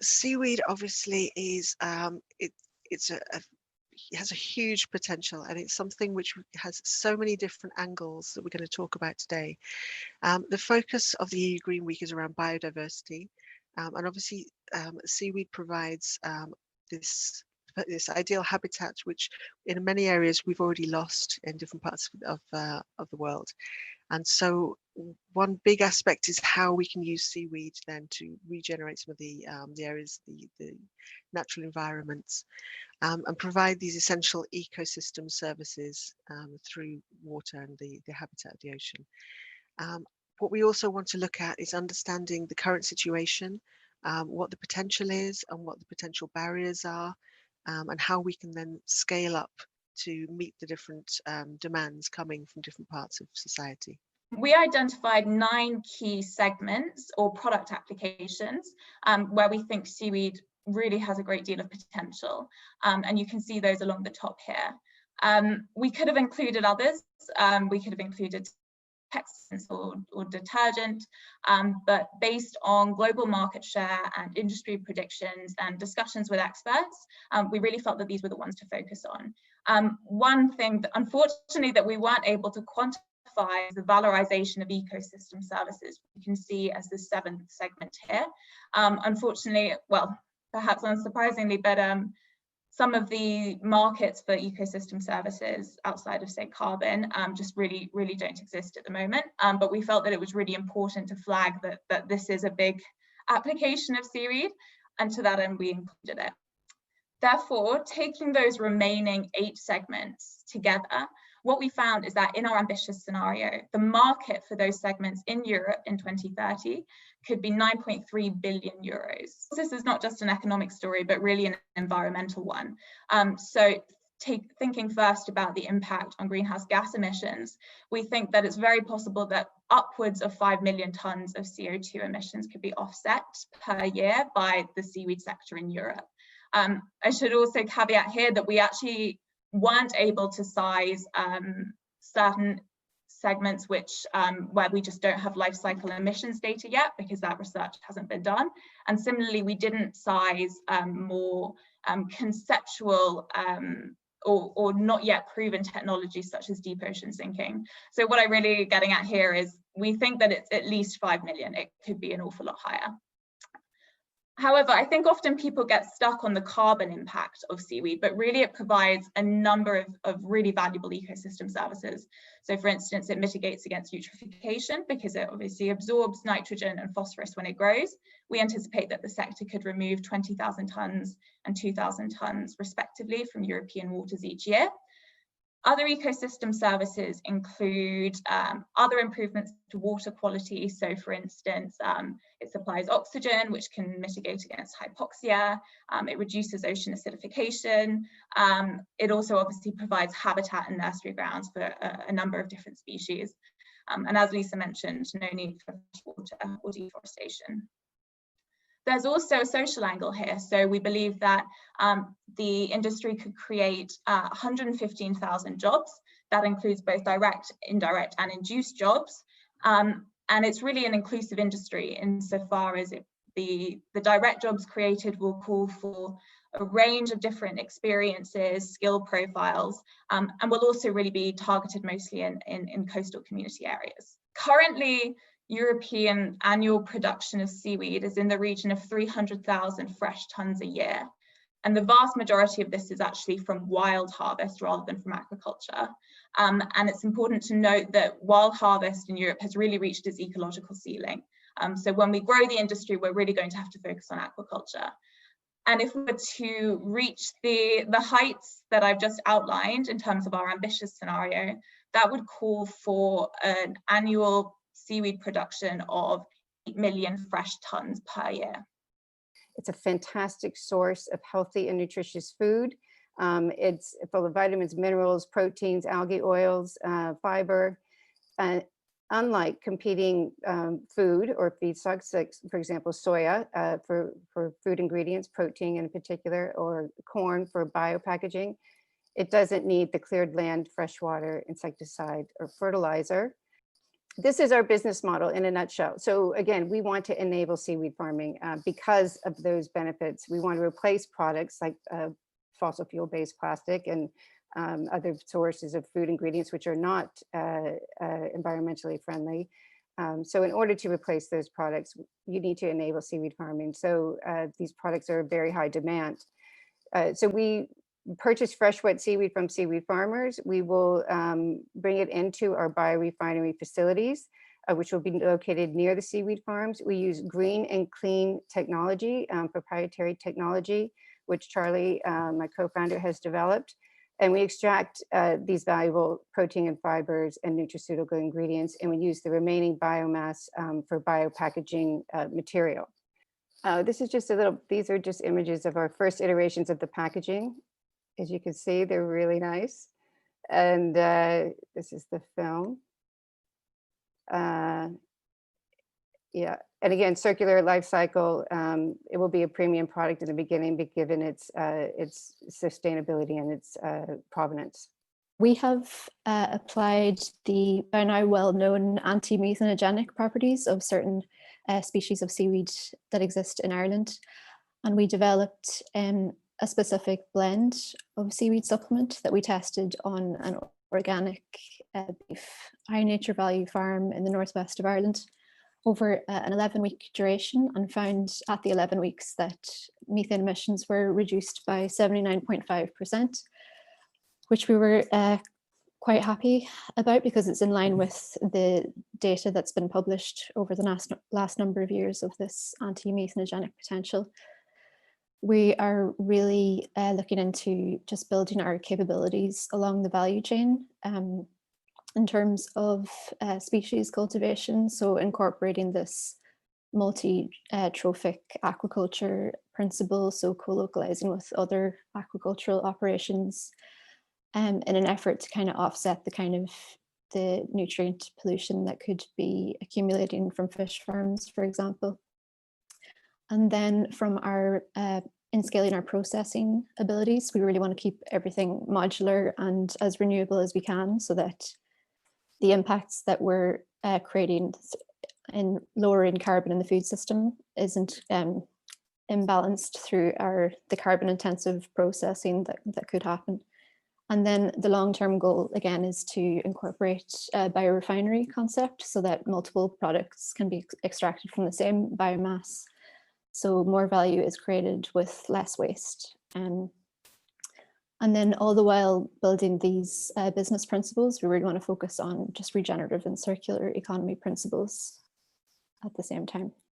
Seaweed obviously is it has a huge potential, and it's something which has so many different angles that we're going to talk about today. The focus of the EU Green Week is around biodiversity, and obviously seaweed provides this ideal habitat, which in many areas we've already lost in different parts of the world. And so one big aspect is how we can use seaweed then to regenerate some of the areas, the natural environments, and provide these essential ecosystem services through water and the habitat of the ocean. What we also want to look at is understanding the current situation, what the potential is and what the potential barriers are, and how we can then scale up to meet the different demands coming from different parts of society. We identified 9 key segments or product applications where we think seaweed really has a great deal of potential, and you can see those along the top here. We could have included others. We could have included textiles or detergent, but based on global market share and industry predictions and discussions with experts, we really felt that these were the ones to focus on. One thing that unfortunately that we weren't able to quantify is the valorization of ecosystem services. You can see as the 7th segment here. Unfortunately, well, perhaps unsurprisingly, but some of the markets for ecosystem services outside of, say, carbon just really don't exist at the moment. But we felt that it was really important to flag that this is a big application of seaweed, and to that end we included it. Therefore, taking those remaining 8 segments together, what we found is that in our ambitious scenario, the market for those segments in Europe in 2030 could be 9.3 billion euros. This is not just an economic story, but really an environmental one. Thinking first about the impact on greenhouse gas emissions, we think that it's very possible that upwards of 5 million tons of CO2 emissions could be offset per year by the seaweed sector in Europe. I should also caveat here that we actually weren't able to size certain segments which where we just don't have life cycle emissions data yet, because that research hasn't been done. And similarly, we didn't size more conceptual or not yet proven technologies such as deep ocean sinking. So what I'm really getting at here is we think that it's at least 5 million. It could be an awful lot higher. However, I think often people get stuck on the carbon impact of seaweed, but really it provides a number of really valuable ecosystem services. So for instance, it mitigates against eutrophication because it obviously absorbs nitrogen and phosphorus when it grows. We anticipate that the sector could remove 20,000 tons and 2,000 tons respectively from European waters each year. Other ecosystem services include other improvements to water quality. So for instance, it supplies oxygen, which can mitigate against hypoxia. It reduces ocean acidification. It also obviously provides habitat and nursery grounds for a number of different species. And as Lisa mentioned, no need for water or deforestation. There's also a social angle here. So we believe that the industry could create 115,000 jobs. That includes both direct, indirect, and induced jobs. And it's really an inclusive industry insofar as the direct jobs created will call for a range of different experiences, skill profiles, and will also really be targeted mostly in coastal community areas. Currently, European annual production of seaweed is in the region of 300,000 fresh tons a year. And the vast majority of this is actually from wild harvest rather than from aquaculture. And it's important to note that wild harvest in Europe has really reached its ecological ceiling. So when we grow the industry, we're really going to have to focus on aquaculture. And if we were to reach the heights that I've just outlined in terms of our ambitious scenario, that would call for an annual seaweed production of 8 million fresh tons per year. It's a fantastic source of healthy and nutritious food. It's full of vitamins, minerals, proteins, algae oils, fiber. Unlike competing food or feedstocks, like for example, soya for food ingredients, protein in particular, or corn for biopackaging, it doesn't need the cleared land, freshwater, insecticide, or fertilizer. this is our business model in a nutshell. So again, we want to enable seaweed farming because of those benefits. We want to replace products like fossil fuel-based plastic and other sources of food ingredients which are not environmentally friendly. So in order to replace those products, you need to enable seaweed farming. So these products are very high demand. So we purchase fresh wet seaweed from seaweed farmers. We will bring it into our biorefinery facilities, which will be located near the seaweed farms. We use green and clean technology, proprietary technology, which Charlie, my co-founder, has developed. And we extract these valuable protein and fibers and nutraceutical ingredients, and we use the remaining biomass for biopackaging material. This is just a little, these are just images of our first iterations of the packaging. As you can see, they're really nice. And this is the film. Yeah, and again, circular life cycle. It will be a premium product in the beginning, but given its sustainability and its provenance. We have applied the by now well-known anti-methanogenic properties of certain species of seaweed that exist in Ireland, and we developed a specific blend of seaweed supplement that we tested on an organic beef high nature value farm in the northwest of Ireland over an 11-week duration, and found at the 11 weeks that methane emissions were reduced by 79.5%, which we were quite happy about because it's in line with the data that's been published over the last number of years of this anti-methanogenic potential. We are really looking into just building our capabilities along the value chain in terms of species cultivation, so incorporating this multi-trophic aquaculture principle, so co-localizing with other aquacultural operations in an effort to kind of offset the kind of the nutrient pollution that could be accumulating from fish farms, for example. And then from our in scaling our processing abilities, we really want to keep everything modular and as renewable as we can, so that the impacts that we're creating in lowering carbon in the food system isn't imbalanced through the carbon intensive processing that could happen. And then the long-term goal again is to incorporate a biorefinery concept so that multiple products can be extracted from the same biomass. So more value is created with less waste. And then all the while building these business principles, we really want to focus on just regenerative and circular economy principles at the same time.